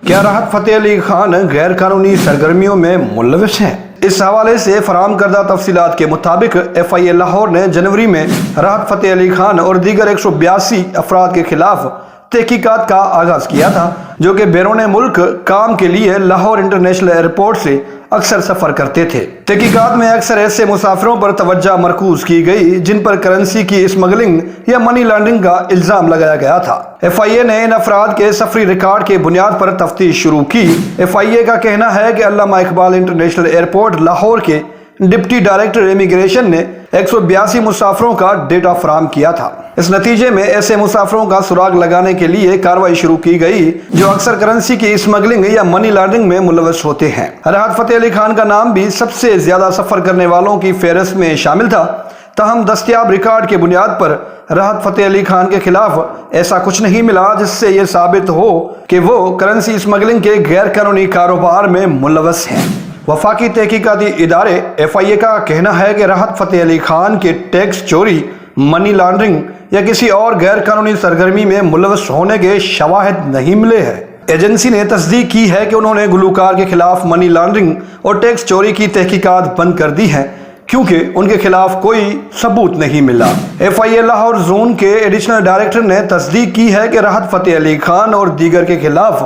کیا راحت فتح علی خان غیر قانونی سرگرمیوں میں ملوث ہیں؟ اس حوالے سے فراہم کردہ تفصیلات کے مطابق ایف آئی اے لاہور نے جنوری میں راحت فتح علی خان اور دیگر 182 افراد کے خلاف تحقیقات کا آغاز کیا تھا، جو کہ بیرون ملک کام کے لیے لاہور انٹرنیشنل ایئرپورٹ سے اکثر سفر کرتے تھے۔ تحقیقات میں اکثر ایسے مسافروں پر توجہ مرکوز کی گئی جن پر کرنسی کی اسمگلنگ یا منی لانڈرنگ کا الزام لگایا گیا تھا۔ ایف آئی اے نے ان افراد کے سفری ریکارڈ کے بنیاد پر تفتیش شروع کی۔ ایف آئی اے کا کہنا ہے کہ علامہ اقبال انٹرنیشنل ایئرپورٹ لاہور کے ڈپٹی ڈائریکٹر امیگریشن نے 182 مسافروں کا ڈیٹا فراہم کیا تھا۔ اس نتیجے میں ایسے مسافروں کا سراغ لگانے کے لیے کارروائی شروع کی گئی جو اکثر کرنسی کی اسمگلنگ یا منی لانڈرنگ میں ملوث ہوتے ہیں۔ راحت فتح علی خان کا نام بھی سب سے زیادہ سفر کرنے والوں کی فہرست میں شامل تھا، تاہم دستیاب ریکارڈ کی بنیاد پر راحت فتح علی خان کے خلاف ایسا کچھ نہیں ملا جس سے یہ ثابت ہو کہ وہ کرنسی اسمگلنگ کے غیر قانونی کاروبار میں ملوث ہیں۔ وفاقی تحقیقاتی ادارے ایف آئی اے کا کہنا ہے کہ راحت فتح علی خان کے ٹیکس چوری، منی لانڈرنگ یا کسی اور غیر قانونی سرگرمی میں ملوث ہونے کے شواہد نہیں ملے ہیں۔ ایجنسی نے تصدیق کی ہے کہ انہوں نے گلوکار کے خلاف منی لانڈرنگ اور ٹیکس چوری کی تحقیقات بند کر دی ہیں کیونکہ ان کے خلاف کوئی ثبوت نہیں ملا۔ ایف آئی اے لاہور زون کے ایڈیشنل ڈائریکٹر نے تصدیق کی ہے کہ راحت فتح علی خان اور دیگر کے خلاف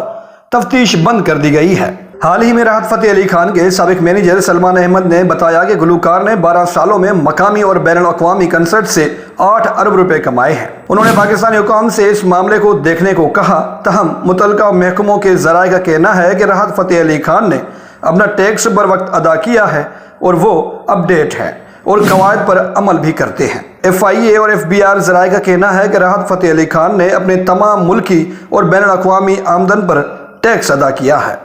تفتیش بند کر دی گئی ہے۔ حال ہی میں راحت فتح علی خان کے سابق مینیجر سلمان احمد نے بتایا کہ گلوکار نے 12 سالوں میں مقامی اور بین الاقوامی کنسرٹ سے 8 ارب روپے کمائے ہیں۔ انہوں نے پاکستانی حکام سے اس معاملے کو دیکھنے کو کہا، تاہم متعلقہ محکموں کے ذرائع کا کہنا ہے کہ راحت فتح علی خان نے اپنا ٹیکس بر وقت ادا کیا ہے اور وہ اپ ڈیٹ ہے اور قواعد پر عمل بھی کرتے ہیں۔ ایف آئی اے اور ایف بی آر ذرائع کا کہنا ہے کہ راحت فتح علی خان نے اپنے تمام ملکی اور بین الاقوامی آمدن پر ٹیکس ادا کیا ہے۔